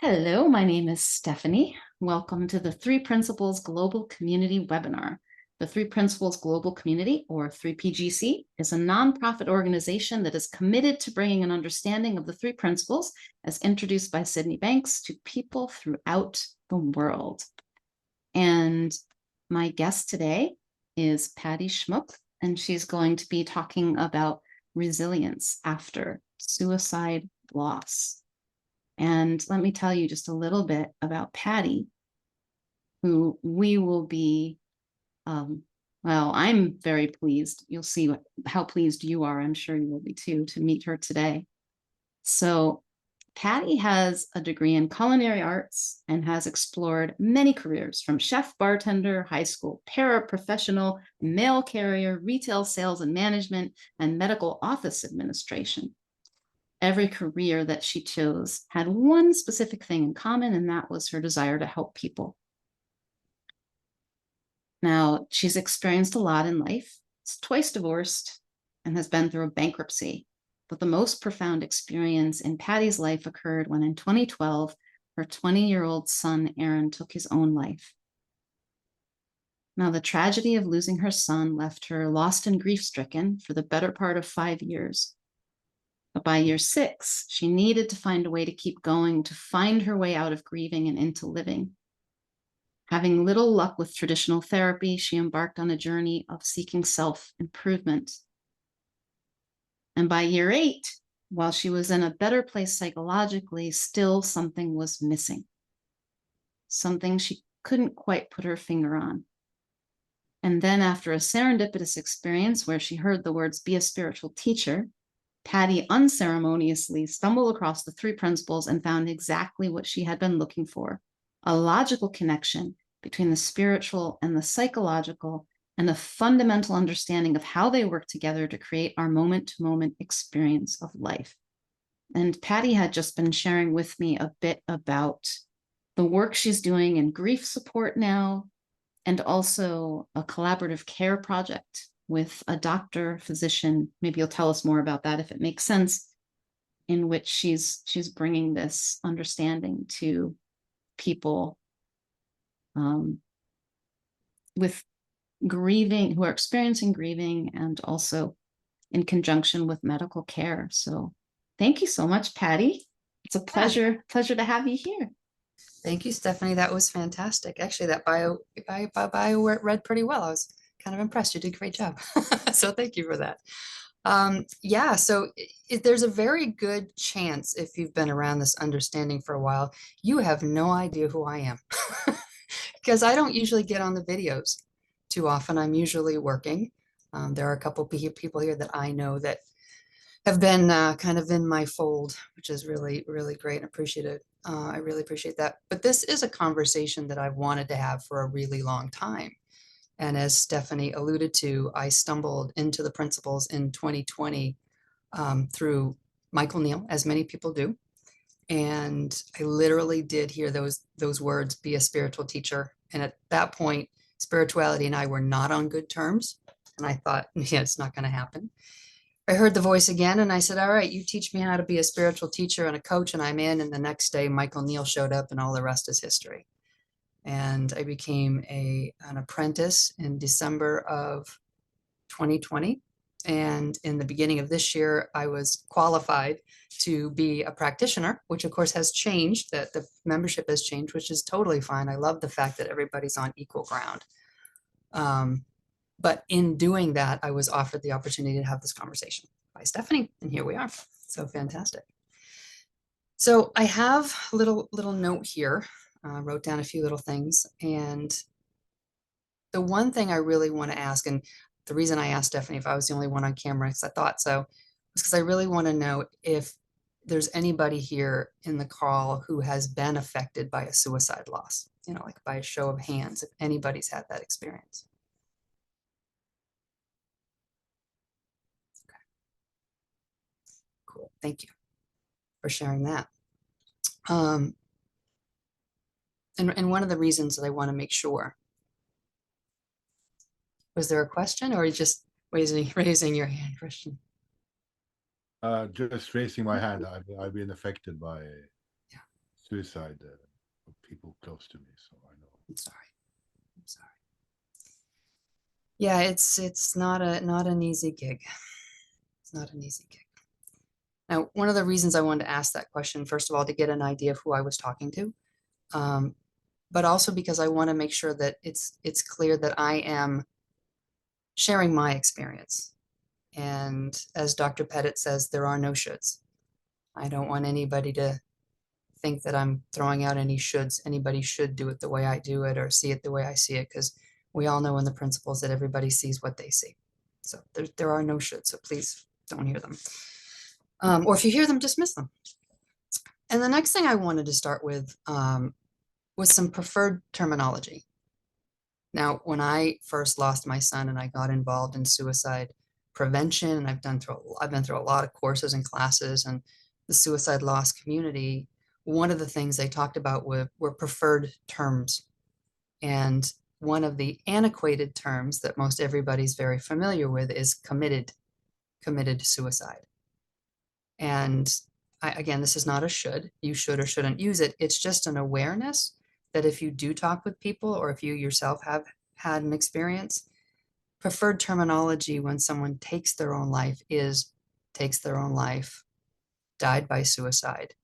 Hello, my name is Stephanie. Welcome to the Three Principles Global Community webinar. The Three Principles Global Community, or 3PGC, is a nonprofit organization that is committed to bringing an understanding of the three principles as introduced by Sydney Banks to people throughout the world. And my guest today is Patti Schmoock, and she's going to be talking about resilience after suicide loss. And let me tell you just a little bit about Patti, who we will be, well, I'm very pleased. You'll see how pleased you are. I'm sure you will be too, to meet her today. So Patti has a degree in culinary arts and has explored many careers from chef, bartender, high school paraprofessional, mail carrier, retail sales and management, and medical office administration. Every career that she chose had one specific thing in common, and that was her desire to help people. Now, she's experienced a lot in life. She's twice divorced and has been through a bankruptcy. But the most profound experience in Patti's life occurred when in 2012, her 20-year-old son, Aaron, took his own life. Now, the tragedy of losing her son left her lost and grief-stricken for the better part of 5 years. But by year 6, she needed to find a way to keep going, to find her way out of grieving and into living. Having little luck with traditional therapy, she embarked on a journey of seeking self-improvement. And by year 8, while she was in a better place psychologically, still something was missing. Something she couldn't quite put her finger on. And then after a serendipitous experience where she heard the words, "be a spiritual teacher," Patti unceremoniously stumbled across the three principles and found exactly what she had been looking for: a logical connection between the spiritual and the psychological, and a fundamental understanding of how they work together to create our moment-to-moment experience of life. And Patti had just been sharing with me a bit about the work she's doing in grief support now, and also a collaborative care project with a doctor, physician. Maybe you'll tell us more about that if it makes sense, in which she's bringing this understanding to people with grieving, who are experiencing grieving, and also in conjunction with medical care. So thank you so much, Patti. It's a pleasure to have you here. Thank you, Stephanie. That was fantastic. Actually, that bio read pretty well. I was kind of impressed. You did a great job. So thank you for that. Yeah, so there's a very good chance, if you've been around this understanding for a while, you have no idea who I am. Because I don't usually get on the videos too often. I'm usually working. There are a couple people here that I know that have been kind of in my fold, which is really, really great and appreciative. I really appreciate that. But this is a conversation that I've wanted to have for a really long time. And as Stephanie alluded to, I stumbled into the principles in 2020 through Michael Neal, as many people do. And I literally did hear those words, "be a spiritual teacher." And at that point, spirituality and I were not on good terms. And I thought, yeah, it's not going to happen. I heard the voice again and I said, all right, you teach me how to be a spiritual teacher and a coach, and I'm in. And the next day, Michael Neal showed up and all the rest is history. And I became an apprentice in December of 2020. And in the beginning of this year, I was qualified to be a practitioner, which of course has changed, that the membership has changed, which is totally fine. I love the fact that everybody's on equal ground. But in doing that, I was offered the opportunity to have this conversation by Stephanie, and here we are. So fantastic. So I have a little note here. Wrote down a few little things. And the one thing I really want to ask, and the reason I asked Stephanie if I was the only one on camera, because I thought so, was because I really want to know if there's anybody here in the call who has been affected by a suicide loss, like by a show of hands, if anybody's had that experience. Okay. Cool. Thank you for sharing that. And one of the reasons that I want to make sure, was there a question, or are you just raising your hand, Christian? Just raising my hand. I've been affected by suicide. People close to me, so I know. I'm sorry. I'm sorry. Yeah, it's not an easy gig. It's not an easy gig. Now, one of the reasons I wanted to ask that question, first of all, to get an idea of who I was talking to, um, but also because I want to make sure that it's clear that I am sharing my experience. And as Dr. Pettit says, there are no shoulds. I don't want anybody to think that I'm throwing out any shoulds. Anybody should do it the way I do it or see it the way I see it, because we all know in the principles that everybody sees what they see. So there are no shoulds, so please don't hear them. Or if you hear them, dismiss them. And the next thing I wanted to start with was some preferred terminology. Now, when I first lost my son and I got involved in suicide prevention, and I've been through a lot of courses and classes and the suicide loss community, one of the things they talked about were preferred terms. And one of the antiquated terms that most everybody's very familiar with is committed suicide. And again, this is not a should. You should or shouldn't use it. It's just an awareness that if you do talk with people or if you yourself have had an experience, preferred terminology when someone takes their own life is takes their own life, died by suicide,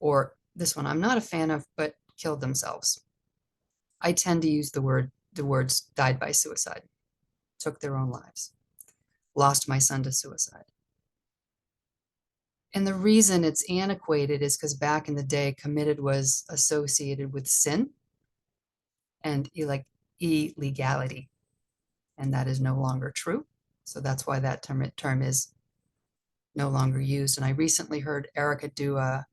or this one I'm not a fan of, but killed themselves. I tend to use the words died by suicide, took their own lives, lost my son to suicide. And the reason it's antiquated is because back in the day, committed was associated with sin and illegality. And that is no longer true. So that's why that term is no longer used. And I recently heard Erica do a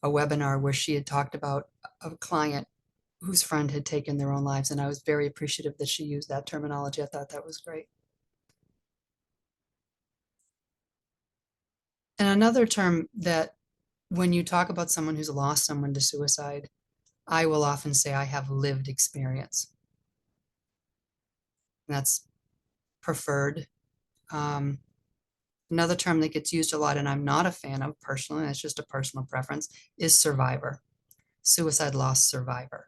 webinar where she had talked about a client whose friend had taken their own lives. And I was very appreciative that she used that terminology. I thought that was great. And another term that when you talk about someone who's lost someone to suicide, I will often say I have lived experience. And that's preferred. Another term that gets used a lot, and I'm not a fan of personally, it's just a personal preference, is survivor, suicide loss survivor.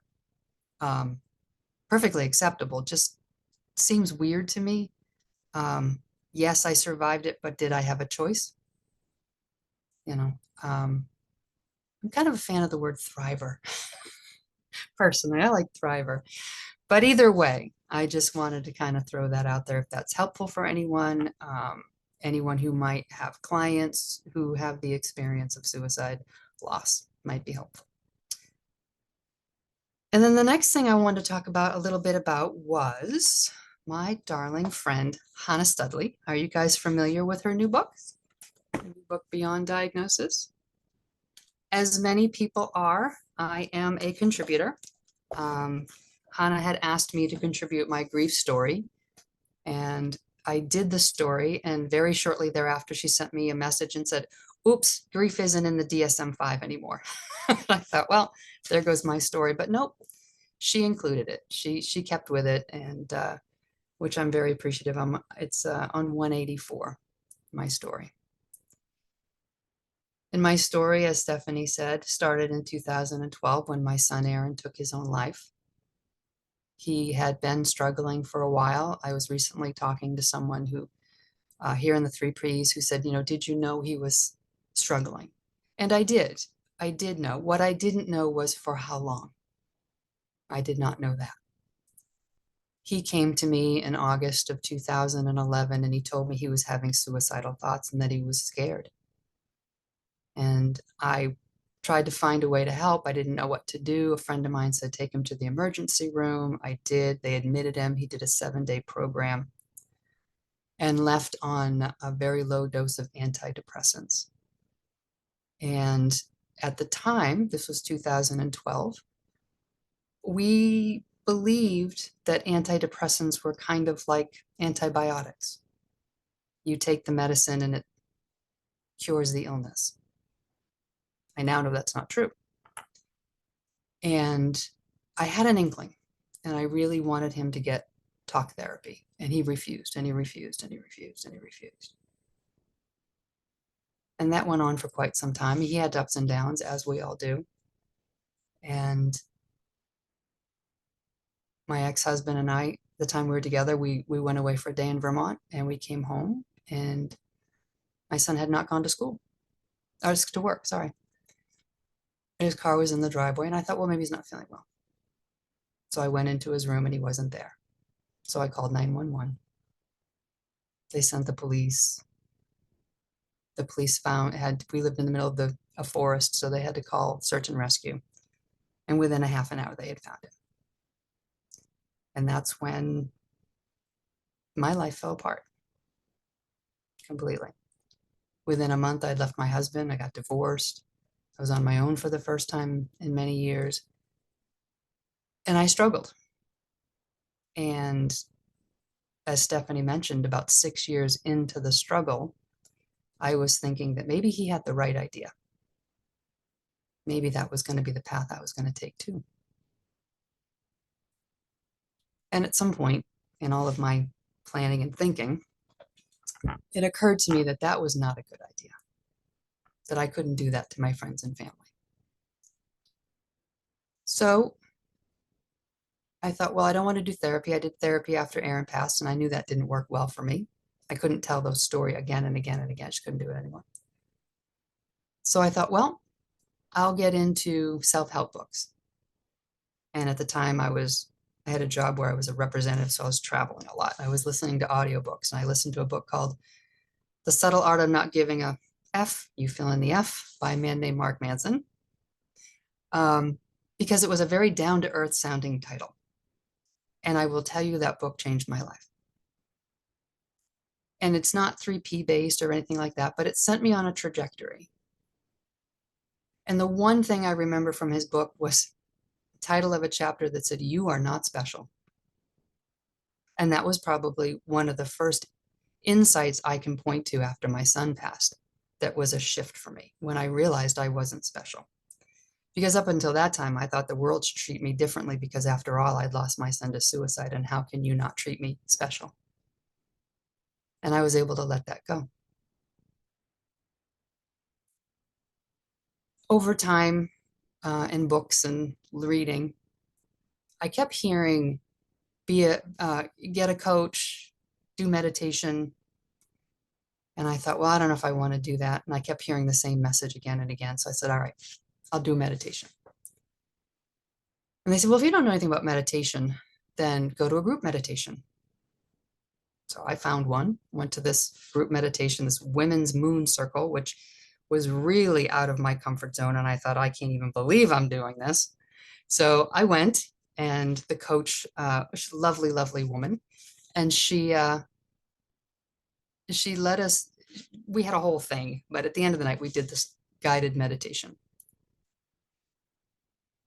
Perfectly acceptable, just seems weird to me. Yes, I survived it, but did I have a choice? You know, I'm kind of a fan of the word thriver. Personally, I like thriver. But either way, I just wanted to kind of throw that out there if that's helpful for anyone, anyone who might have clients who have the experience of suicide loss might be helpful. And then the next thing I wanted to talk about a little bit about was my darling friend, Hannah Studley. Are you guys familiar with her new book? Her new book, Beyond Diagnosis? As many people are, I am a contributor. Hannah had asked me to contribute my grief story, and I did the story, and very shortly thereafter she sent me a message and said, oops, grief isn't in the DSM-5 anymore. I thought, well, there goes my story, but nope, she included it. She kept with it, and which I'm very appreciative. It's on 184, my story. And my story, as Stephanie said, started in 2012 when my son Aaron took his own life. He had been struggling for a while. I was recently talking to someone who, here in the 3 Ps, who said, did you know he was struggling? And I did. I did know. What I didn't know was for how long. I did not know that. He came to me in August of 2011 and he told me he was having suicidal thoughts and that he was scared. And I tried to find a way to help. I didn't know what to do. A friend of mine said, take him to the emergency room. I did. They admitted him. He did a 7-day program and left on a very low dose of antidepressants. And at the time, this was 2012, we believed that antidepressants were kind of like antibiotics. You take the medicine and it cures the illness. I now know that's not true. And I had an inkling, and I really wanted him to get talk therapy, and he refused, and he refused, and he refused, and he refused. And that went on for quite some time. He had ups and downs, as we all do. And my ex-husband and I, the time we were together, we went away for a day in Vermont, and we came home, and my son had not gone to school, or to work, sorry. And his car was in the driveway, and I thought, well, maybe he's not feeling well. So I went into his room and he wasn't there. So I called 911. They sent the police. The police we lived in the middle of a forest, so they had to call search and rescue. And within a half an hour, they had found him. And that's when my life fell apart completely. Within a month, I'd left my husband. I got divorced. I was on my own for the first time in many years. And I struggled. And as Stephanie mentioned, about 6 years into the struggle, I was thinking that maybe he had the right idea. Maybe that was going to be the path I was going to take too. And at some point in all of my planning and thinking, it occurred to me that that was not a good idea, that I couldn't do that to my friends and family. So I thought, well, I don't want to do therapy. I did therapy after Aaron passed, and I knew that didn't work well for me. I couldn't tell the story again and again and again. I just couldn't do it anymore. So I thought, well, I'll get into self-help books. And at the time I had a job where I was a representative, so I was traveling a lot. I was listening to audiobooks, and I listened to a book called The Subtle Art of Not Giving a F, You Fill in the F, by a man named Mark Manson, because it was a very down-to-earth sounding title. And I will tell you that book changed my life. And it's not 3P based or anything like that, but it sent me on a trajectory. And the one thing I remember from his book was the title of a chapter that said, "You are not special." And that was probably one of the first insights I can point to after my son passed. That was a shift for me when I realized I wasn't special. Because up until that time, I thought the world should treat me differently because after all, I'd lost my son to suicide, and how can you not treat me special? And I was able to let that go. Over time, in books and reading, I kept hearing, get a coach, do meditation. And I thought, well, I don't know if I want to do that. And I kept hearing the same message again and again. So I said, all right, I'll do meditation. And they said, well, if you don't know anything about meditation, then go to a group meditation. So I found one, went to this group meditation, this women's moon circle, which was really out of my comfort zone. And I thought, I can't even believe I'm doing this. So I went, and the coach, she's a lovely, lovely woman. And she let us, we had a whole thing, but at the end of the night, we did this guided meditation.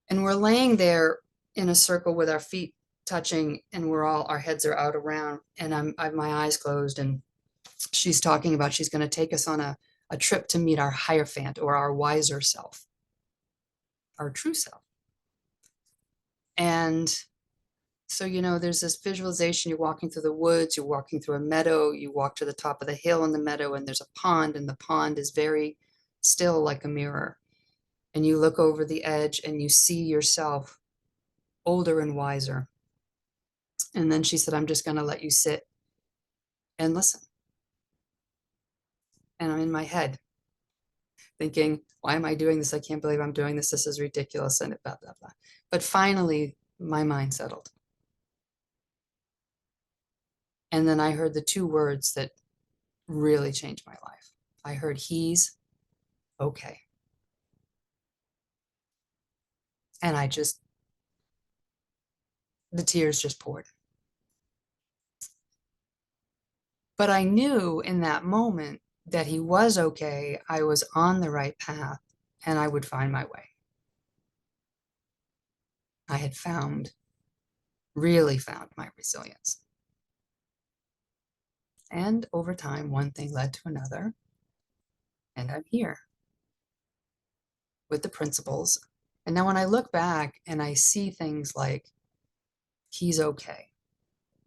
And we're laying there in a circle with our feet touching, and our heads are out around, and I have my eyes closed, and she's talking about she's going to take us on a trip to meet our Hierophant, or our wiser self, our true self. And so, there's this visualization. You're walking through the woods, you're walking through a meadow, you walk to the top of the hill in the meadow, and there's a pond, and the pond is very still like a mirror. And you look over the edge and you see yourself older and wiser. And then she said, I'm just going to let you sit and listen. And I'm in my head thinking, why am I doing this? I can't believe I'm doing this. This is ridiculous. And blah, blah, blah. But finally, my mind settled. And then I heard the two words that really changed my life. I heard, he's okay. And the tears just poured. But I knew in that moment that he was okay. I was on the right path, and I would find my way. I had really found my resilience. And over time, one thing led to another, and I'm here with the principles. And now when I look back and I see things like, he's okay,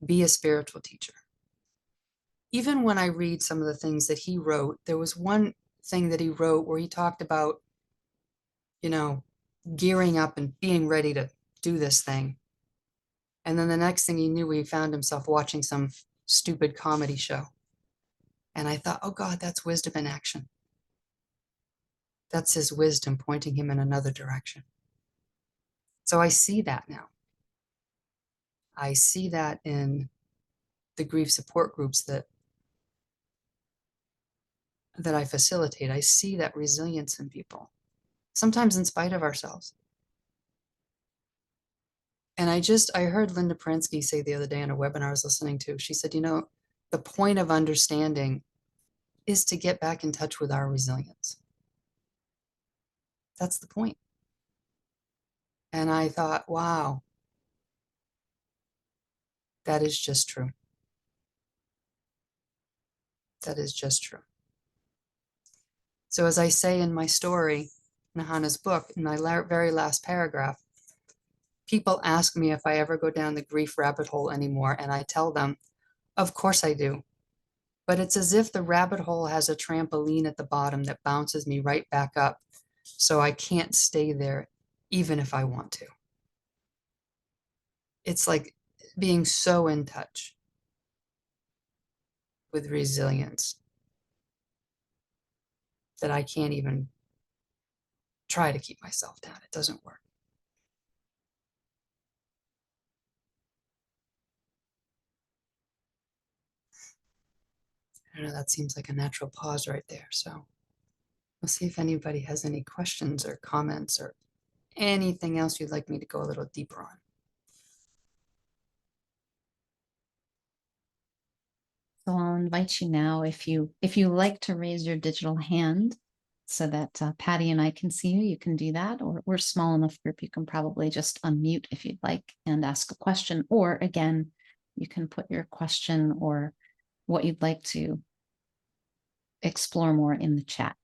be a spiritual teacher. Even when I read some of the things that he wrote, there was one thing that he wrote where he talked about, gearing up and being ready to do this thing. And then the next thing he knew, he found himself watching some stupid comedy show. And I thought, oh God, that's wisdom in action. That's his wisdom pointing him in another direction. So I see that now. I see that in the grief support groups that I facilitate. I see that resilience in people, sometimes in spite of ourselves. And I heard Linda Pransky say the other day in a webinar I was listening to, she said, the point of understanding is to get back in touch with our resilience. That's the point. And I thought, wow, that is just true. That is just true. So as I say in my story, in Hannah's book, in my very last paragraph, people ask me if I ever go down the grief rabbit hole anymore, and I tell them, of course I do. But it's as if the rabbit hole has a trampoline at the bottom that bounces me right back up, so I can't stay there even if I want to. It's like being so in touch with resilience that I can't even try to keep myself down. It doesn't work. I know that seems like a natural pause right there. So we'll see if anybody has any questions or comments or anything else you'd like me to go a little deeper on. So I'll invite you now, if you like to raise your digital hand so that Patty and I can see you, you can do that. Or we're a small enough group, you can probably just unmute if you'd like and ask a question. Or again, you can put your question or what you'd like to explore more in the chat.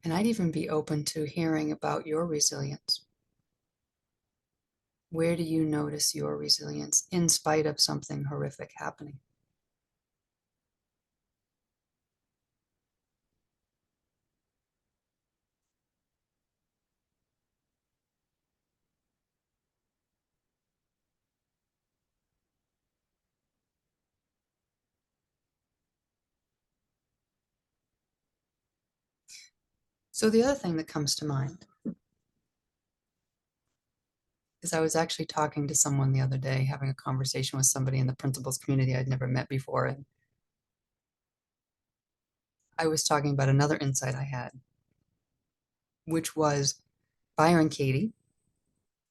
And I'd even be open to hearing about your resilience. Where do you notice your resilience in spite of something horrific happening? So the other thing that comes to mind is I was actually talking to someone the other day, having a conversation with somebody in the principals community I'd never met before. And I was talking about another insight I had, which was Byron Katie.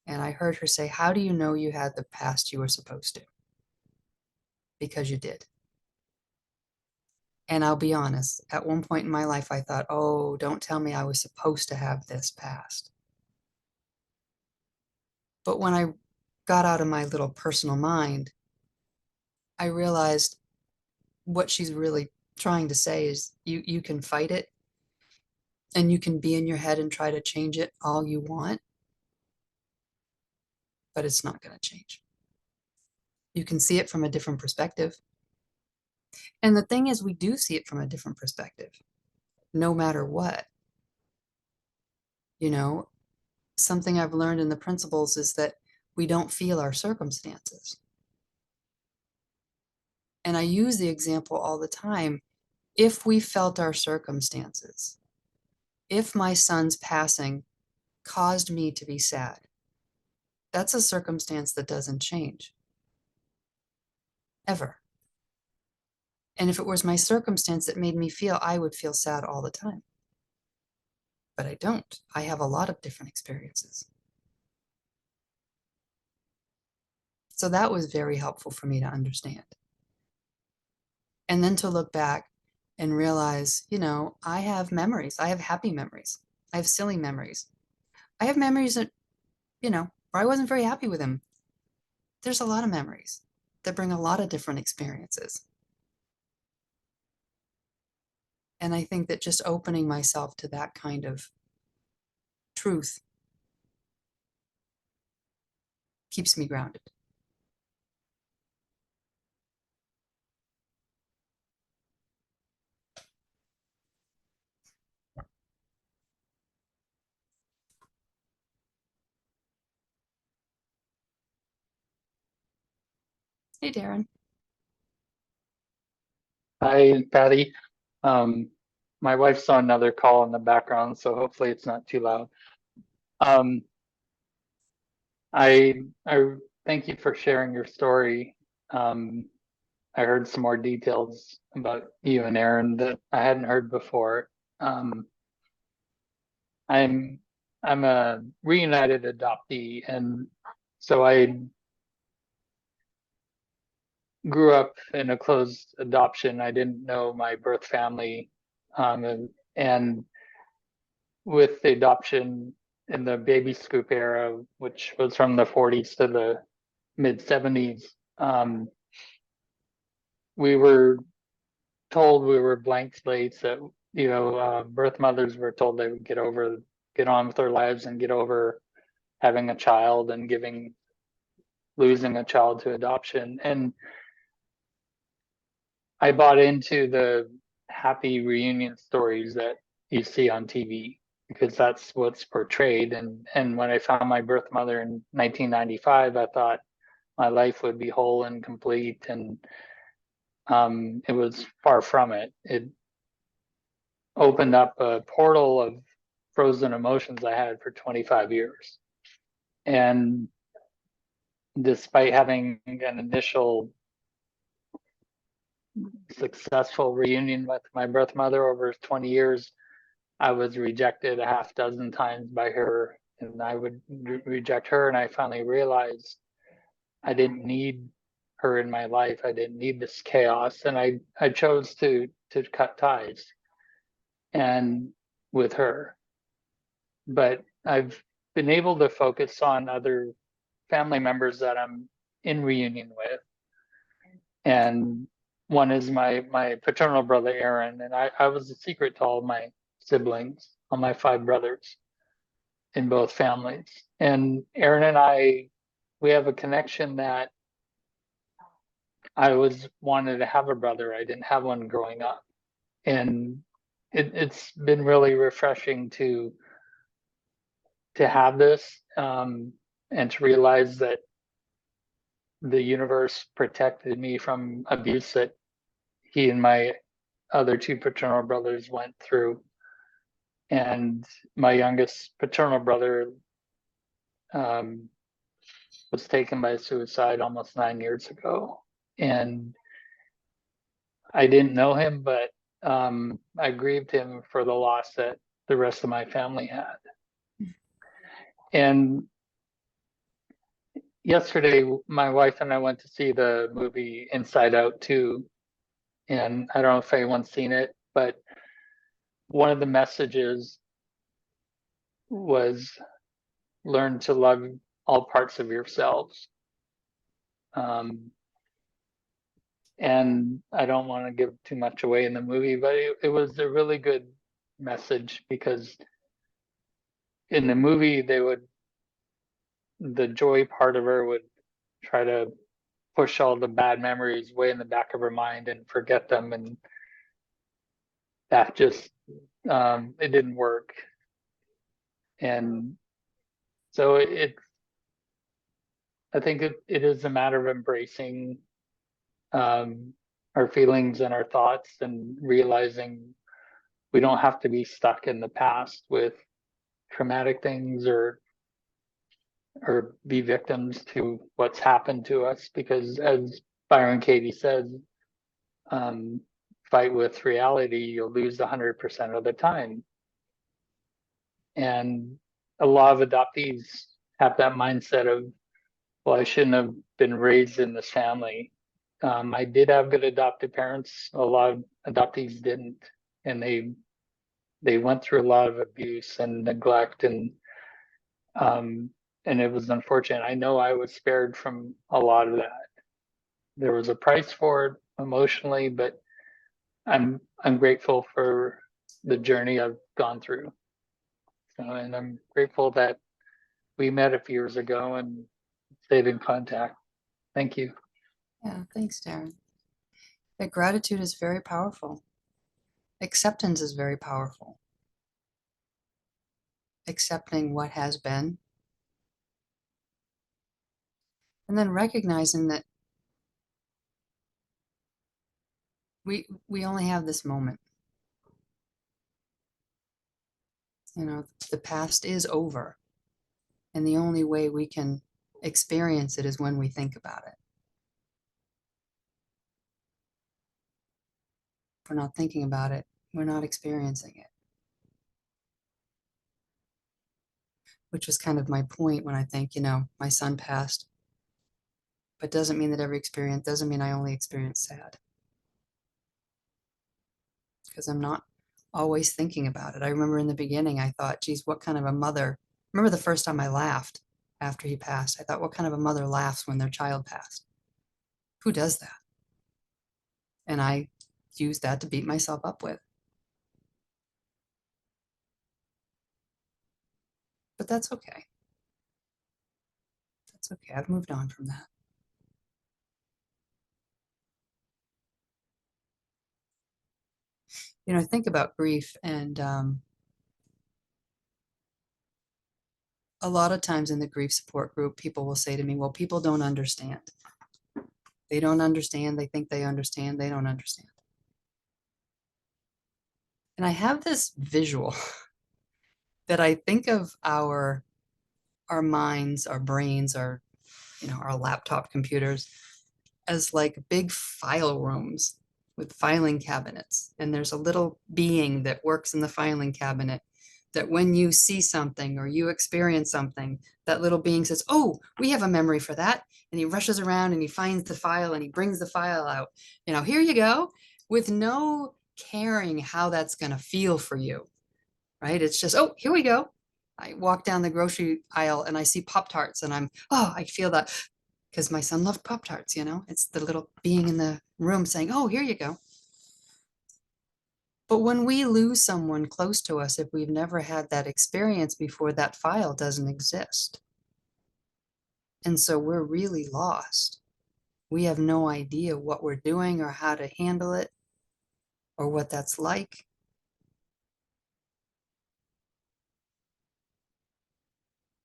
And I heard her say, how do you know you had the past you were supposed to? Because you did. And I'll be honest, at one point in my life, I thought, oh, don't tell me I was supposed to have this past. But when I got out of my little personal mind, I realized what she's really trying to say is you can fight it and you can be in your head and try to change it all you want, but it's not going to change. You can see it from a different perspective. And the thing is, we do see it from a different perspective, no matter what. Something I've learned in the principles is that we don't feel our circumstances. And I use the example all the time. If we felt our circumstances, if my son's passing caused me to be sad, that's a circumstance that doesn't change. Ever. And if it was my circumstance that made me feel, I would feel sad all the time. But I don't. I have a lot of different experiences. So that was very helpful for me to understand. And then to look back and realize, I have memories. I have happy memories. I have silly memories. I have memories that, where I wasn't very happy with him. There's a lot of memories that bring a lot of different experiences. And I think that just opening myself to that kind of truth keeps me grounded. Hey, Darren. Hi, Patty. Um, my wife's on another call in the background, so hopefully it's not too loud. Um, I thank you for sharing your story. I heard some more details about you and Aaron that I hadn't heard before. Um, I'm I'm a reunited adoptee, and so I grew up in a closed adoption. I didn't know my birth family, and with the adoption in the baby scoop era, which was from the 40s to the mid 70s, we were told we were blank slates that, birth mothers were told they would get on with their lives and get over having a child and losing a child to adoption. And I bought into the happy reunion stories that you see on TV because that's what's portrayed. And when I found my birth mother in 1995, I thought my life would be whole and complete, and it was far from it. It opened up a portal of frozen emotions I had for 25 years. And despite having an initial successful reunion with my birth mother over 20 years, I was rejected a half dozen times by her, and I would reject her. And I finally realized I didn't need her in my life. I didn't need this chaos, and I chose to cut ties and with her. But I've been able to focus on other family members that I'm in reunion with, and one is my paternal brother Aaron, and I was a secret to all my siblings, all my five brothers in both families. And Aaron and we have a connection that I was wanted to have a brother. I didn't have one growing up. And it's been really refreshing to have this, and to realize that the universe protected me from abuse that he and my other two paternal brothers went through. And my youngest paternal brother um, was taken by suicide almost 9 years ago. And I didn't know him, but I grieved him for the loss that the rest of my family had. And yesterday, my wife and I went to see the movie Inside Out 2. And I don't know if anyone's seen it, but one of the messages was learn to love all parts of yourselves. And I don't want to give too much away in the movie, but it was a really good message because in the movie the joy part of her would try to push all the bad memories way in the back of her mind and forget them, and that just it didn't work. And so I think it is a matter of embracing our feelings and our thoughts and realizing we don't have to be stuck in the past with traumatic things or be victims to what's happened to us, because as Byron Katie says, um, fight with reality, you'll lose 100% of the time. And a lot of adoptees have that mindset of, well, I shouldn't have been raised in this family. I did have good adoptive parents. A lot of adoptees didn't, and they went through a lot of abuse and neglect, and it was unfortunate. I know I was spared from a lot of that. There was a price for it emotionally, but I'm grateful for the journey I've gone through. So, and I'm grateful that we met a few years ago and stayed in contact. Thank you. Yeah, thanks, Darren. That gratitude is very powerful. Acceptance is very powerful. Accepting what has been, and then recognizing that we only have this moment. You know, the past is over. And the only way we can experience it is when we think about it. If we're not thinking about it, we're not experiencing it. Which was kind of my point when I think, you know, my son passed. But doesn't mean that every experience, doesn't mean I only experience sad. Because I'm not always thinking about it. I remember in the beginning, I thought, geez, what kind of a mother? I remember the first time I laughed after he passed. I thought, what kind of a mother laughs when their child passed? Who does that? And I used that to beat myself up with. But that's okay. That's okay. I've moved on from that. You know, I think about grief, and a lot of times in the grief support group, people will say to me, well, people don't understand. They don't understand. They think they understand. They don't understand. And I have this visual that I think of our minds, our brains, our, you know, our laptop computers as like big file rooms with filing cabinets. And there's a little being that works in the filing cabinet that when you see something or you experience something, that little being says, oh, we have a memory for that. And he rushes around and he finds the file and he brings the file out. You know, here you go, with no caring how that's going to feel for you, right? It's just, oh, here we go. I walk down the grocery aisle and I see Pop-Tarts and I feel that because my son loved Pop-Tarts, you know, it's the little being in the room saying, oh, here you go. But when we lose someone close to us, if we've never had that experience before, that file doesn't exist. And so we're really lost. We have no idea what we're doing or how to handle it or what that's like.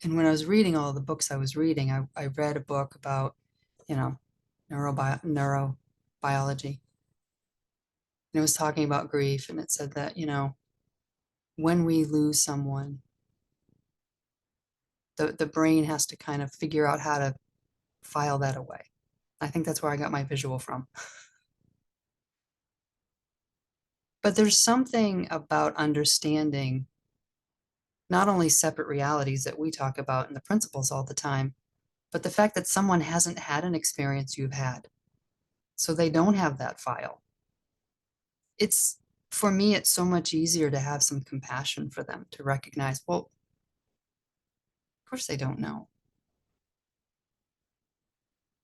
And when I was reading all the books I was reading, I read a book about, you know, neurobiology. And it was talking about grief, and it said that, you know, when we lose someone, the brain has to kind of figure out how to file that away. I think that's where I got my visual from. But there's something about understanding not only separate realities that we talk about in the principles all the time, but the fact that someone hasn't had an experience you've had. So they don't have that file. It's, for me, it's so much easier to have some compassion for them, to recognize, well, of course they don't know.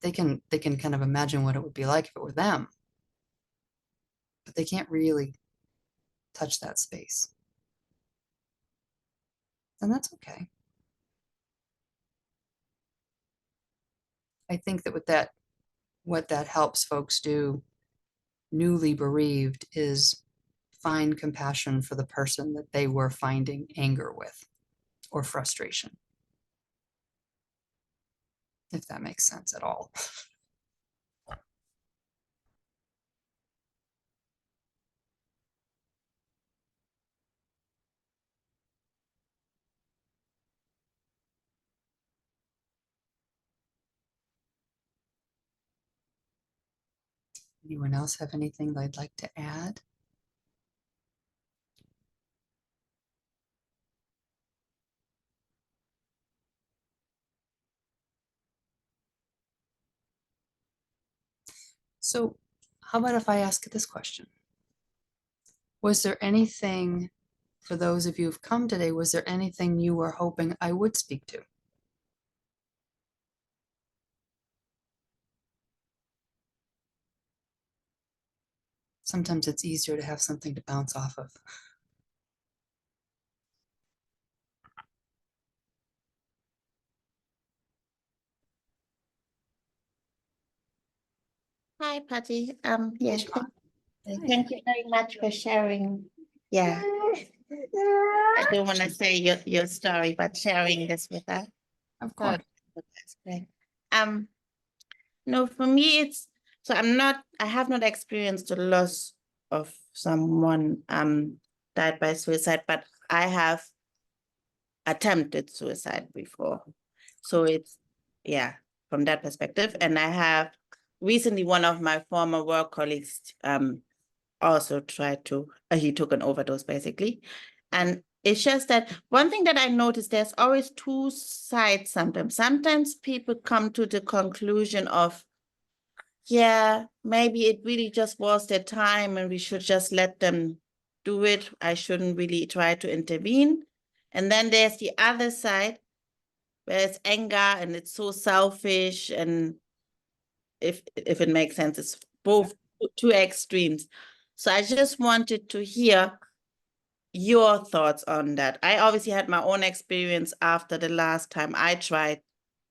They can kind of imagine what it would be like if it were them, but they can't really touch that space. And that's okay. I think that what that helps folks do, newly bereaved, is find compassion for the person that they were finding anger with or frustration. If that makes sense at all. Anyone else have anything they'd like to add? So how about if I ask this question? Was there anything, for those of you who've come today, was there anything you were hoping I would speak to? Sometimes it's easier to have something to bounce off of. Hi, Patti. Yes, Schmoock. Thank you very much for sharing. Yeah, I don't want to say your story, but sharing this with us. Of course. That's great. No, for me, So I have not experienced the loss of someone died by suicide, but I have attempted suicide before. So it's, yeah, from that perspective. And I have recently, one of my former work colleagues also tried to, he took an overdose basically. And it's just that one thing that I noticed, there's always two sides sometimes. Sometimes people come to the conclusion of, yeah, maybe it really just was their time and we should just let them do it. I shouldn't really try to intervene. And then there's the other side where it's anger and it's so selfish, and if it makes sense, it's both two extremes. So I just wanted to hear your thoughts on that. I obviously had my own experience after the last time I tried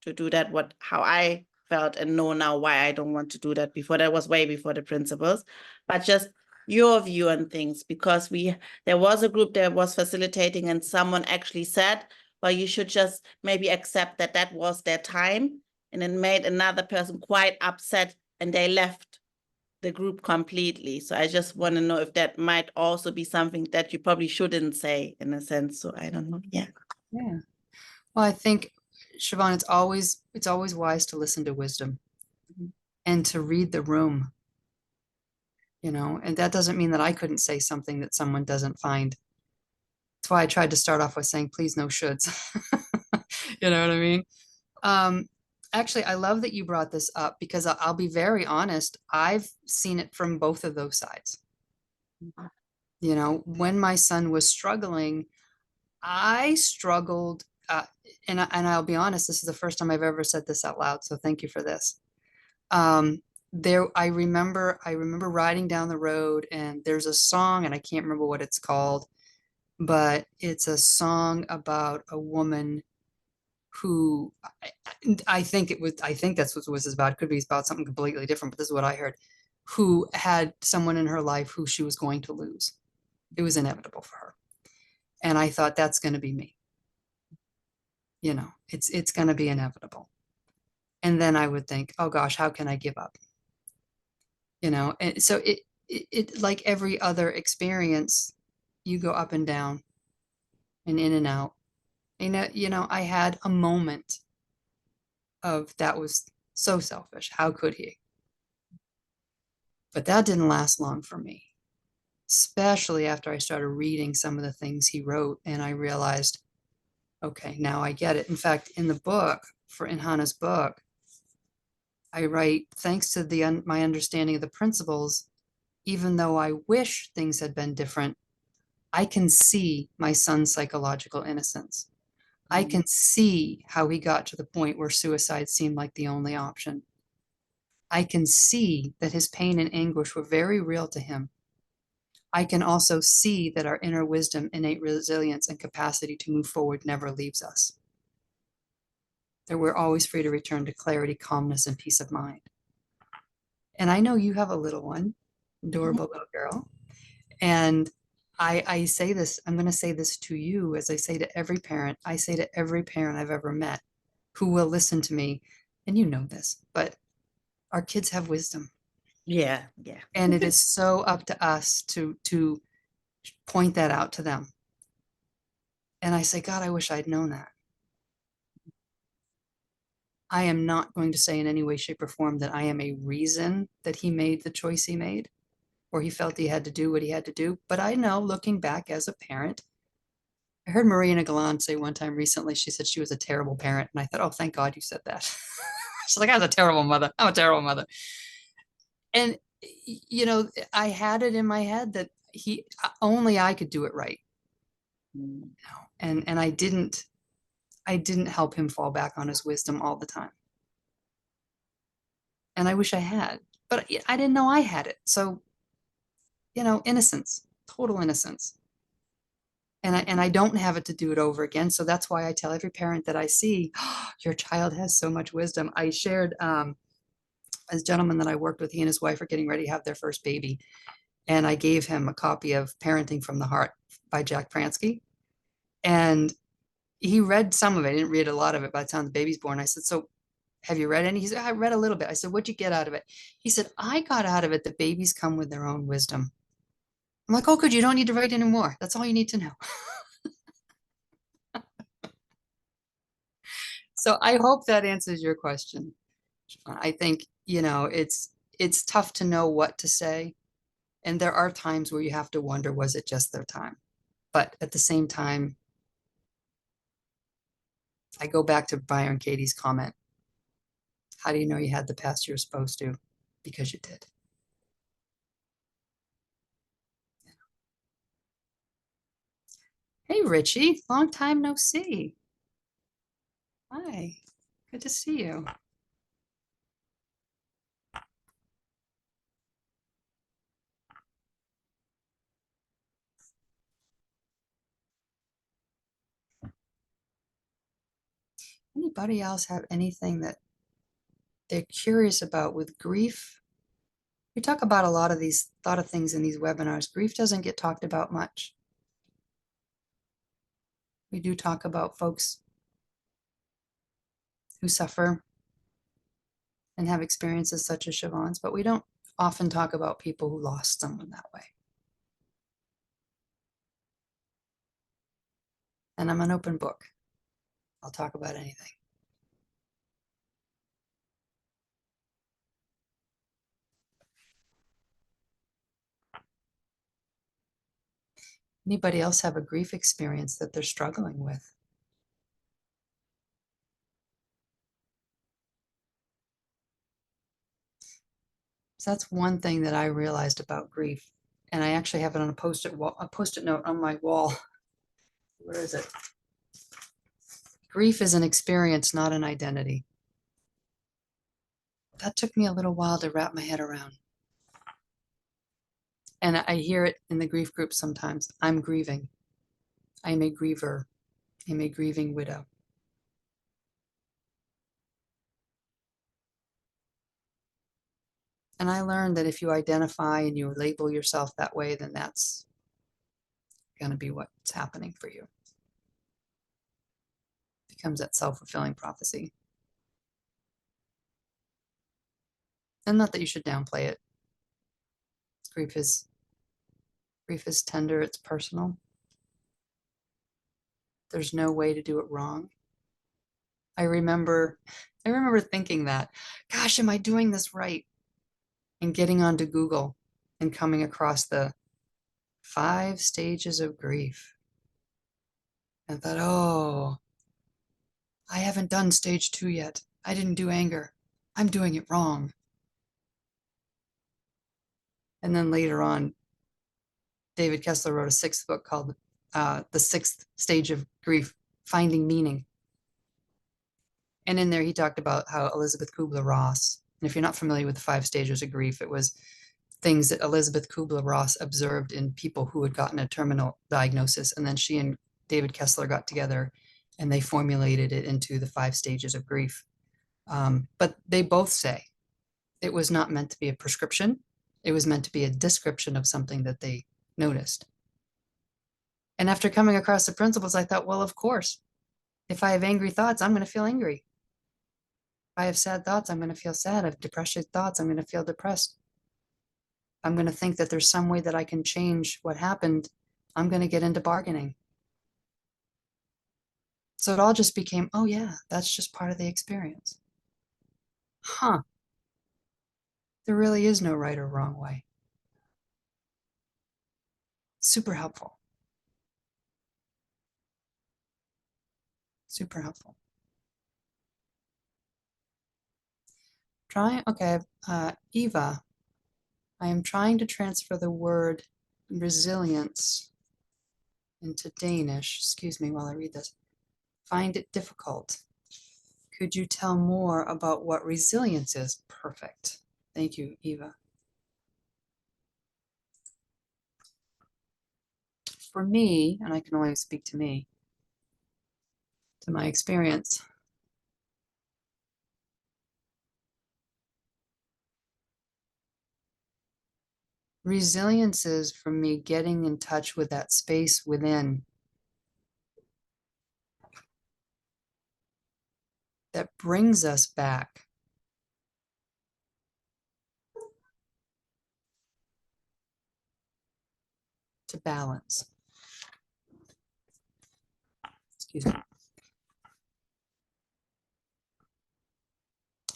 to do that, how I felt, and know now why I don't want to do that. Before, that was way before the principles, but just your view on things, because there was a group that was facilitating and someone actually said, well, you should just maybe accept that that was their time, and it made another person quite upset and they left the group completely. So I just want to know if that might also be something that you probably shouldn't say, in a sense. So I don't know. Yeah. Yeah. Well, I think, Siobhan, it's always wise to listen to wisdom and to read the room, and that doesn't mean that I couldn't say something that someone doesn't find. That's why I tried to start off with saying, please, no shoulds. You know what I mean? Actually, I love that you brought this up, because I'll be very honest. I've seen it from both of those sides. When my son was struggling, I struggled, and I'll be honest, this is the first time I've ever said this out loud, so thank you for this. I remember riding down the road, and there's a song, and I can't remember what it's called, but it's a song about a woman who, I think that's what it was about. It could be about something completely different, but this is what I heard, who had someone in her life who she was going to lose. It was inevitable for her. And I thought, that's going to be me. It's going to be inevitable. And then I would think, oh gosh, how can I give up? And so it like every other experience, you go up and down and in and out. I had a moment of, that was so selfish. How could he? But that didn't last long for me, especially after I started reading some of the things he wrote, and I realized, okay, now I get it. In fact, in the book, in Hannah's book, I write, thanks to my understanding of the principles, even though I wish things had been different, I can see my son's psychological innocence. I can see how he got to the point where suicide seemed like the only option. I can see that his pain and anguish were very real to him. I can also see that our inner wisdom, innate resilience, and capacity to move forward never leaves us. That we're always free to return to clarity, calmness, and peace of mind. And I know you have a little one, adorable little girl. And I say this, I'm going to say this to you, as I say to every parent. I say to every parent I've ever met who will listen to me, and you know this, but our kids have wisdom. Yeah. Yeah. And it is so up to us to point that out to them. And I say, God, I wish I'd known that. I am not going to say in any way, shape, or form that I am a reason that he made the choice he made, or he felt he had to do what he had to do. But I know, looking back as a parent, I heard Marina Galan say one time recently, she said she was a terrible parent. And I thought, oh, thank God you said that. She's like, I was a terrible mother. I'm a terrible mother. And, I had it in my head that only I could do it right. And I didn't help him fall back on his wisdom all the time. And I wish I had, but I didn't know I had it. So, innocence, total innocence. And I don't have it to do it over again. So that's why I tell every parent that I see, oh, your child has so much wisdom. I shared, a gentleman that I worked with, he and his wife are getting ready to have their first baby. And I gave him a copy of Parenting from the Heart by Jack Pransky. And he read some of it. I didn't read a lot of it by the time the baby's born. I said, so have you read any? He said, I read a little bit. I said, what'd you get out of it? He said, I got out of it that babies come with their own wisdom. I'm like, oh, good. You don't need to write anymore. That's all you need to know. So I hope that answers your question. I think, you know, it's tough to know what to say. And there are times where you have to wonder, was it just their time? But at the same time, I go back to Byron Katie's comment. How do you know you had the past you were supposed to? Because you did. Hey, Richie, long time no see. Hi, good to see you. Anybody else have anything that they're curious about with grief? We talk about a lot of things in these webinars. Grief doesn't get talked about much. We do talk about folks who suffer and have experiences such as Siobhan's, but we don't often talk about people who lost someone that way. And I'm an open book. I'll talk about anything. Anybody else have a grief experience that they're struggling with? So that's one thing that I realized about grief. And I actually have it on a post-it note on my wall. Where is it? Grief is an experience, not an identity. That took me a little while to wrap my head around. And I hear it in the grief group sometimes. I'm grieving. I'm a griever. I'm a grieving widow. And I learned that if you identify and you label yourself that way, then that's going to be what's happening for you. It becomes that self-fulfilling prophecy. And not that you should downplay it. Grief is tender, it's personal. There's no way to do it wrong. I remember thinking that, gosh, am I doing this right? And getting onto Google and coming across the 5 stages of grief. And thought, oh, I haven't done stage 2 yet. I didn't do anger. I'm doing it wrong. And then later on, David Kessler wrote a 6th book called The 6th Stage of Grief, Finding Meaning. And in there, he talked about how Elizabeth Kubler-Ross, and if you're not familiar with the 5 stages of grief, it was things that Elizabeth Kubler-Ross observed in people who had gotten a terminal diagnosis. And then she and David Kessler got together and they formulated it into the 5 stages of grief. But they both say it was not meant to be a prescription. It was meant to be a description of something that they noticed. And after coming across the principles, I thought, well, of course, if I have angry thoughts, I'm going to feel angry. If I have sad thoughts, I'm going to feel sad. If I have depressive thoughts, I'm going to feel depressed. I'm going to think that there's some way that I can change what happened. I'm going to get into bargaining. So it all just became, oh yeah, that's just part of the experience. Huh. There really is no right or wrong way. Super helpful. Super helpful. Okay, Eva, I am trying to transfer the word resilience into Danish. Excuse me while I read this. Find it difficult. Could you tell more about what resilience is? Perfect. Thank you, Eva. For me, and I can only speak to me, to my experience, resilience is for me getting in touch with that space within that brings us back to balance. Excuse me.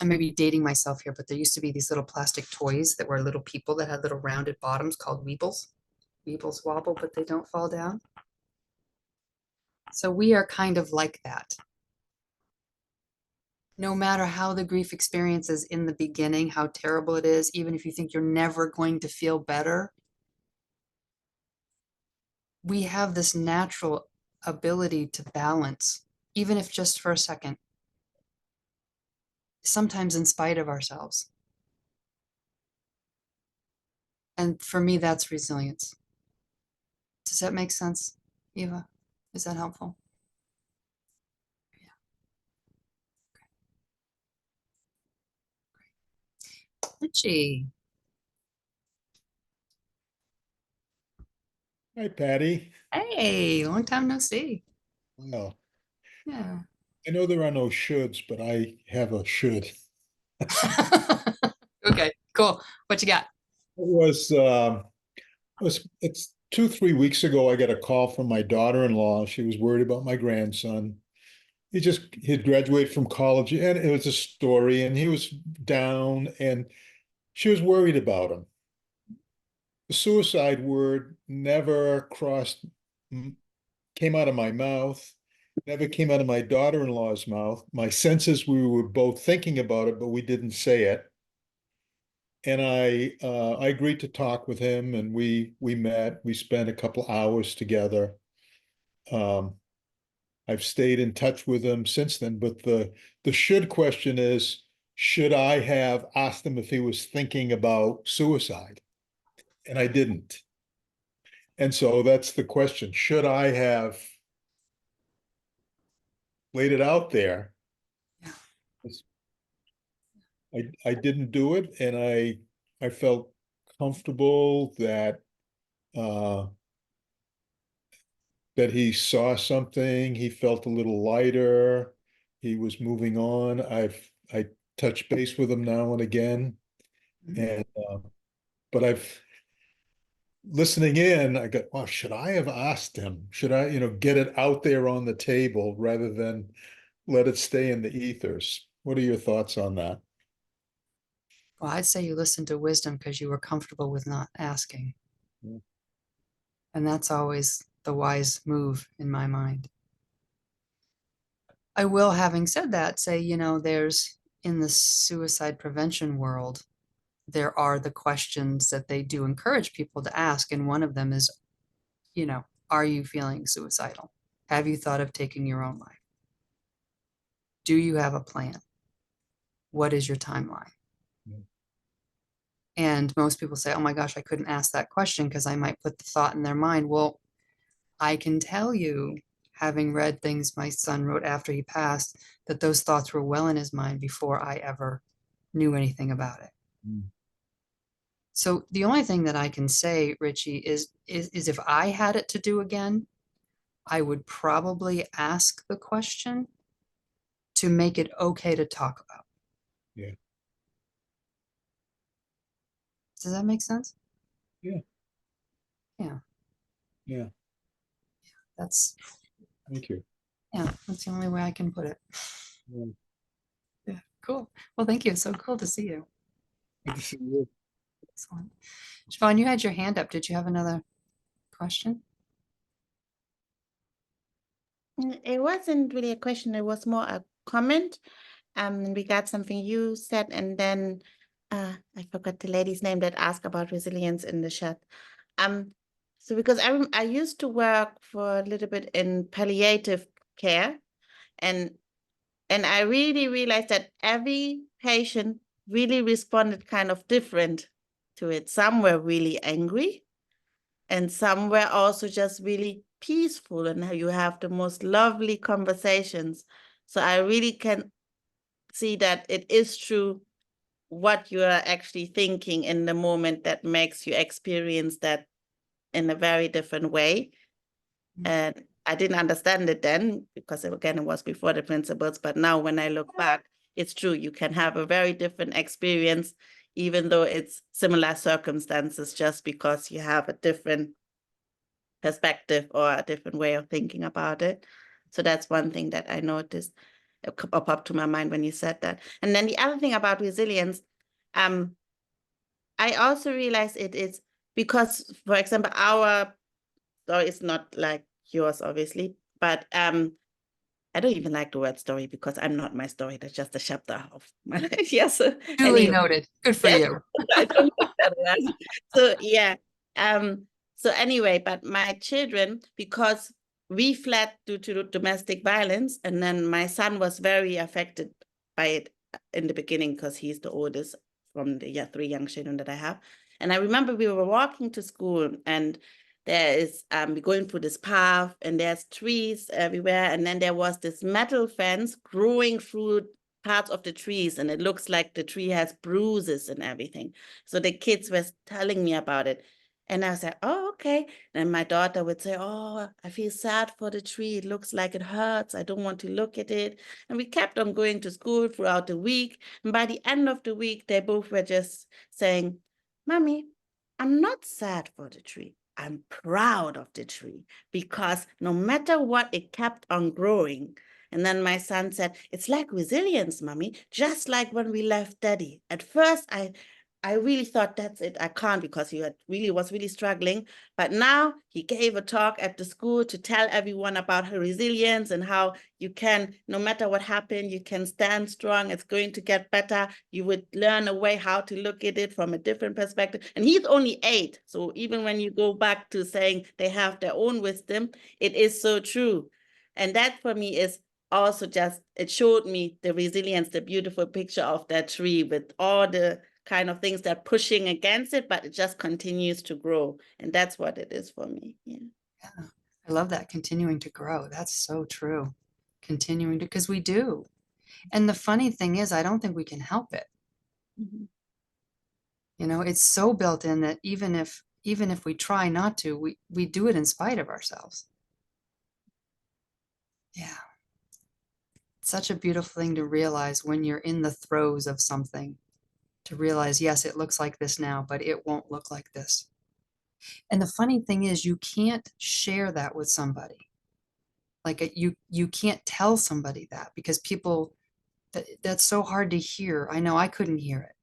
I may be dating myself here, but there used to be these little plastic toys that were little people that had little rounded bottoms called Weebles. Weebles wobble, but they don't fall down. So we are kind of like that. No matter how the grief experience is in the beginning, how terrible it is, even if you think you're never going to feel better, we have this natural ability to balance, even if just for a second, sometimes in spite of ourselves. And for me, that's resilience. Does that make sense, Eva? Is that helpful? Yeah. Richie. Hi, Patty. Hey, long time no see. Well, Yeah. I know there are no shoulds, but I have a should. Okay, cool. What you got? It's 2, 3 weeks ago, I got a call from my daughter-in-law. She was worried about my grandson. He'd graduated from college, and it was a story, and he was down, and she was worried about him. The suicide word never came out of my mouth, never came out of my daughter-in-law's mouth. My senses, we were both thinking about it, but we didn't say it. And I agreed to talk with him, and we met. We spent a couple hours together. I've stayed in touch with him since then. But the should question is, should I have asked him if he was thinking about suicide? And I didn't. And so that's the question. Should I have laid it out there? I didn't do it, and I felt comfortable that that he saw something. He felt a little lighter. He was moving on. I touch base with him now and again, and but I've listening in. I go, oh, should I have asked him? Should I, get it out there on the table rather than let it stay in the ethers? What are your thoughts on that? Well, I'd say you listened to wisdom because you were comfortable with not asking. Yeah. And that's always the wise move in my mind. I will, having said that, say, there's in the suicide prevention world, there are the questions that they do encourage people to ask. And one of them is, are you feeling suicidal? Have you thought of taking your own life? Do you have a plan? What is your timeline? Yeah. And most people say, oh my gosh, I couldn't ask that question because I might put the thought in their mind. Well, I can tell you, having read things my son wrote after he passed, that those thoughts were well in his mind before I ever knew anything about it. Mm. So the only thing that I can say, Richie, is if I had it to do again, I would probably ask the question to make it okay to talk about. Yeah. Does that make sense? Yeah. Yeah. Yeah. That's Thank you. that's the only way I can put it. Yeah. Yeah, cool. Well, thank you. So cool to see you. Good to see you. Excellent. Siobhan, you had your hand up. Did you have another question? It wasn't really a question, it was more a comment. In regards something you said, and then I forgot the lady's name that asked about resilience in the chat. So because I used to work for a little bit in palliative care, and I really realized that every patient really responded kind of different to it. Some were really angry, and some were also just really peaceful, and how you have the most lovely conversations. So I really can see that it is true what you are actually thinking in the moment that makes you experience that in a very different way. And I didn't understand it then because again, it was before the principles, but now when I look back, it's true. You can have a very different experience, even though it's similar circumstances, just because you have a different perspective or a different way of thinking about it. So that's one thing that I noticed pop up to my mind when you said that. And then the other thing about resilience, I also realized it is because, for example, our story is not like yours, obviously, but I don't even like the word story because I'm not my story. That's just a chapter of my life. Yes. Duly Anyway. noted. Good for Yes. you. I don't like that word. So yeah. So anyway, but my children, because we fled due to domestic violence, and then my son was very affected by it in the beginning because he's the oldest from the 3 young children that I have. And I remember we were walking to school, and there is we're going through this path, and there's trees everywhere, and then there was this metal fence growing through parts of the trees, and it looks like the tree has bruises and everything. So the kids were telling me about it. And I was like, oh, okay. And my daughter would say, oh, I feel sad for the tree. It looks like it hurts. I don't want to look at it. And we kept on going to school throughout the week. And by the end of the week, they both were just saying, Mommy, I'm not sad for the tree. I'm proud of the tree because no matter what, it kept on growing. And then my son said, it's like resilience, Mommy, just like when we left Daddy. At first, I really thought that's it. I can't because he was really struggling. But now he gave a talk at the school to tell everyone about her resilience and how you can, no matter what happened, you can stand strong. It's going to get better. You would learn a way how to look at it from a different perspective. And he's only 8. So even when you go back to saying they have their own wisdom, it is so true. And that for me is also just, it showed me the resilience, the beautiful picture of that tree with all the kind of things that are pushing against it, but it just continues to grow. And that's what it is for me. Yeah. Yeah. I love that, continuing to grow. That's so true. Continuing to, because we do. And the funny thing is, I don't think we can help it. Mm-hmm. You know, it's so built in that even if we try not to, we do it in spite of ourselves. Yeah. Such a beautiful thing to realize when you're in the throes of something, to realize, yes, it looks like this now, but it won't look like this. And the funny thing is, you can't share that with somebody. Like you can't tell somebody that because people, that's so hard to hear. I know I couldn't hear it.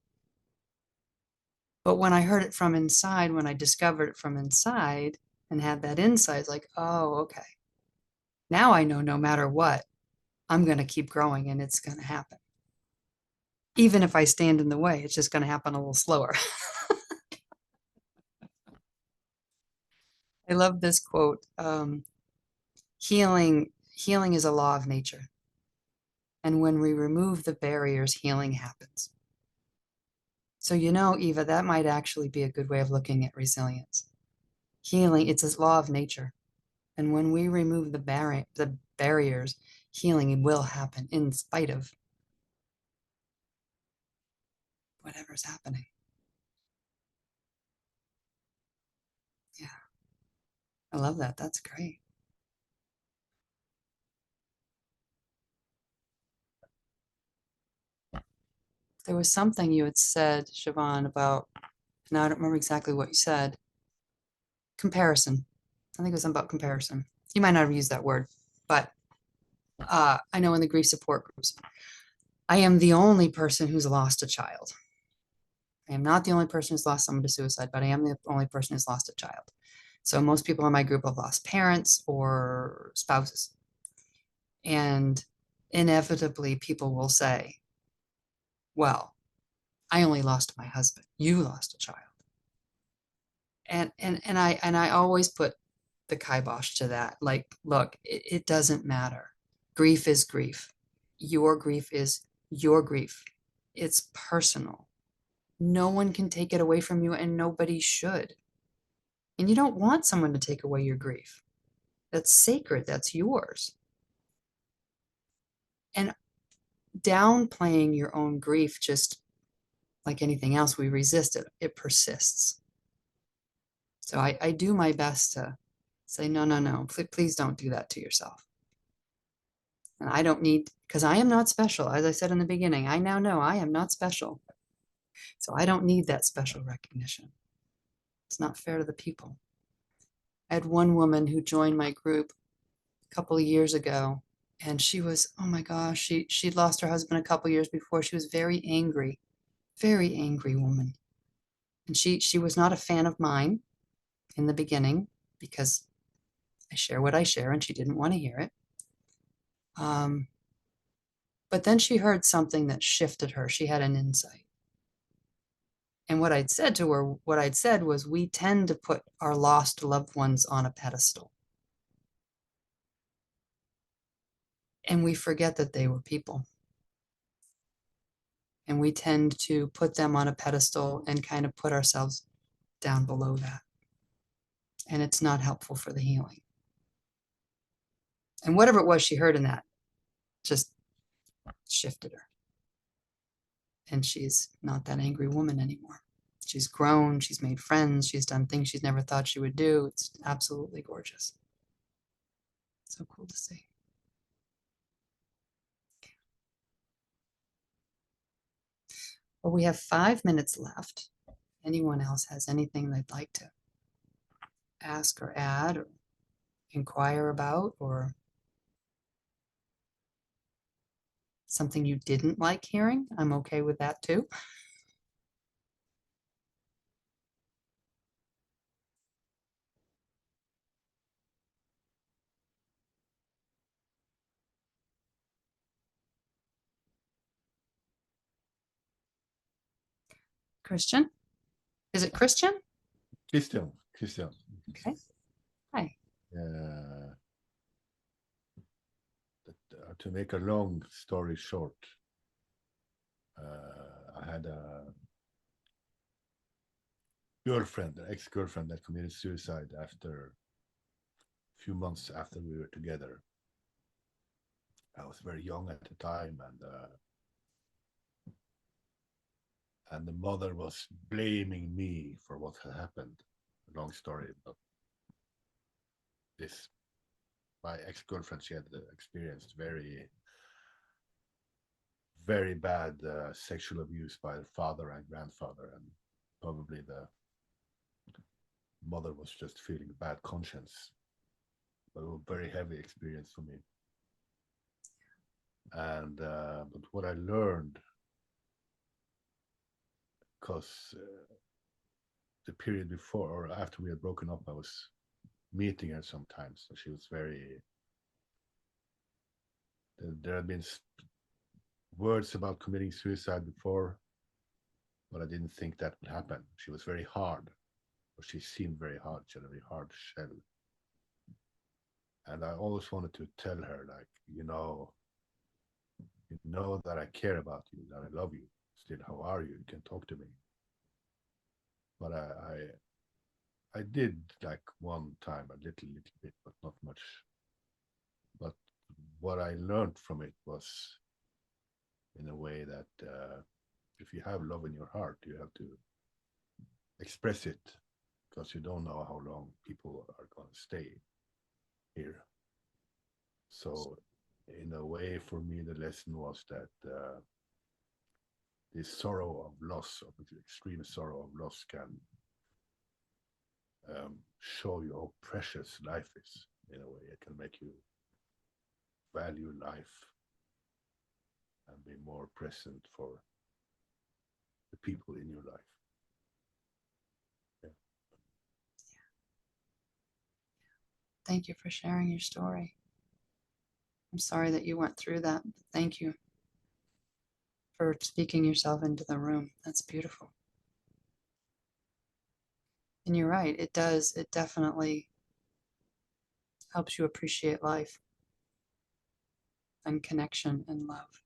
But when I heard it from inside, when I discovered it from inside and had that insight, it's like, oh, okay. Now I know no matter what, I'm going to keep growing and it's going to happen. Even if I stand in the way, it's just going to happen a little slower. I love this quote. Healing is a law of nature. And when we remove the barriers, healing happens. So, you know, Eva, that might actually be a good way of looking at resilience. Healing, it's a law of nature. And when we remove the barriers, healing will happen in spite of whatever's happening. Yeah. I love that. That's great. There was something you had said, Siobhan, about, now I don't remember exactly what you said. Comparison. I think it was something about comparison. You might not have used that word, but I know in the grief support groups, I am the only person who's lost a child. I am not the only person who's lost someone to suicide, but I am the only person who's lost a child. So most people in my group have lost parents or spouses. And inevitably people will say, well, I only lost my husband. You lost a child. And I always put the kibosh to that. Like, look, it doesn't matter. Grief is grief. Your grief is your grief. It's personal. No one can take it away from you, and nobody should. And you don't want someone to take away your grief. That's sacred. That's yours. And downplaying your own grief, just like anything else, we resist it. It persists. So I do my best to Say, no, no, no, please don't do that to yourself. And I don't need, because I am not special. As I said in the beginning, I now know I am not special. So I don't need that special recognition. It's not fair to the people. I had one woman who joined my group a couple of years ago, and she was, oh my gosh, she'd lost her husband a couple of years before. She was very angry woman. And she was not a fan of mine in the beginning because I share what I share, and she didn't want to hear it. But then she heard something that shifted her. She had an insight. And what I'd said to her, what I'd said was, we tend to put our lost loved ones on a pedestal. And we forget that they were people. And we tend to put them on a pedestal and kind of put ourselves down below that. And it's not helpful for the healing. And whatever it was she heard in that just shifted her. And she's not that angry woman anymore. She's grown, she's made friends, she's done things she's never thought she would do. It's absolutely gorgeous. So cool to see. Well, we have 5 minutes left. Anyone else has anything they'd like to ask or add or inquire about, or something you didn't like hearing? I'm okay with that too. Christian? Is it Christian? Christian. Okay. Hi. To make a long story short, I had a girlfriend, an ex-girlfriend, that committed suicide after a few months after we were together. I was very young at the time, and the mother was blaming me for what had happened. Long story, but this, my ex-girlfriend, she had experienced very bad sexual abuse by her father and grandfather, and probably the mother was just feeling bad conscience. But it was a very heavy experience for me. And but what I learned, because the period before or after we had broken up, I was meeting her sometimes. So she was very, there had been words about committing suicide before, but I didn't think that would happen. She was very hard, or she seemed very hard. She had a very hard shell. And I always wanted to tell her, like, you know that I care about you, that I love you. Still, how are you? You can talk to me. But I did, like, one time, a little bit, but not much. But what I learned from it was, in a way, that if you have love in your heart, you have to express it, because you don't know how long people are going to stay here. So in a way, for me, the lesson was that this sorrow of loss, of extreme sorrow of loss, can show you how precious life is. In a way, it can make you value life and be more present for the people in your life. Yeah. Thank you for sharing your story. I'm sorry that you went through that. But thank you for speaking yourself into the room. That's beautiful. And you're right, it does. It definitely helps you appreciate life and connection and love.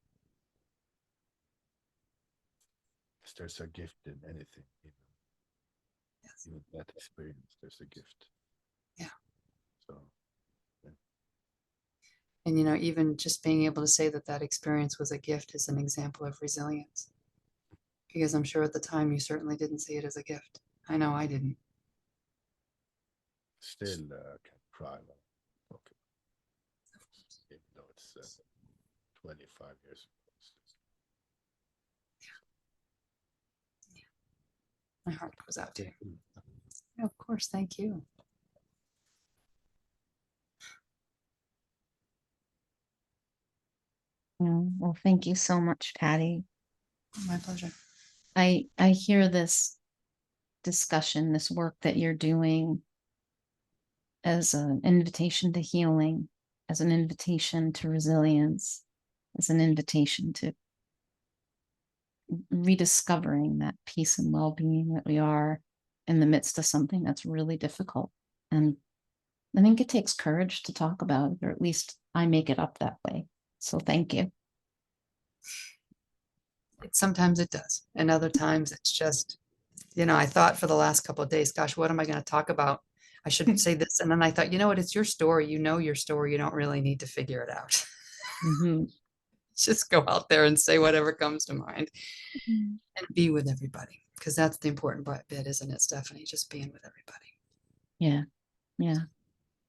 There's a gift in anything, Yes. even that experience, there's a gift. Yeah. So, And, you know, even just being able to say that that experience was a gift is an example of resilience. Because I'm sure at the time you certainly didn't see it as a gift. I know I didn't. still can cry when I talk about it, even though it's 25 years ago. My heart goes out to you. Yeah, of course, thank you. Well, thank you so much, Patti. My pleasure. I hear this discussion, this work that you're doing as an invitation to healing, as an invitation to resilience, as an invitation to rediscovering that peace and well-being that we are in the midst of something that's really difficult. And I think it takes courage to talk about it, or at least I make it up that way. So thank you. Sometimes it does. And other times it's just, you know, I thought for the last couple of days, gosh, what am I going to talk about? I should say this. And then I thought, you know what? It's your story. You know your story. You don't really need to figure it out. Just go out there and say whatever comes to mind and be with everybody. Because that's the important bit, isn't it, Stephanie? Just being with everybody. Yeah. Yeah.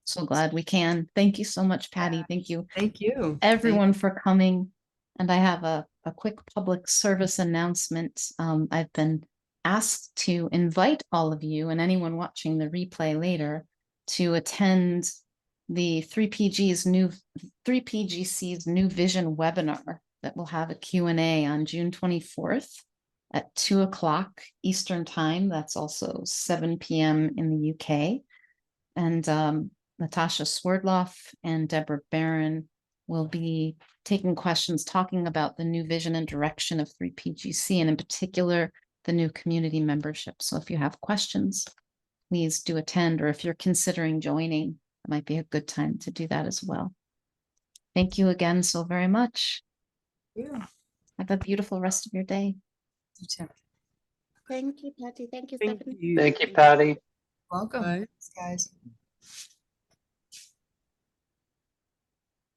So glad we can. Thank you so much, Patti. Thank you. Thank you. Everyone for coming. And I have a quick public service announcement. I've been asked to invite all of you and anyone watching the replay later to attend the 3PGC's new vision webinar that will have a Q&A on June 24th at 2 o'clock Eastern time. That's also 7 p.m. in the UK. And Natasha Swerdloff and Deborah Barron will be taking questions, talking about the new vision and direction of 3PGC, and in particular, the new community membership. So if you have questions, please do attend, or if you're considering joining, it might be a good time to do that as well. Thank you again so very much. Yeah. Have a beautiful rest of your day. You too. Thank you, Patti. Thank you, Thank Stephanie. you. Thank you, Patti. Welcome. Thanks, guys.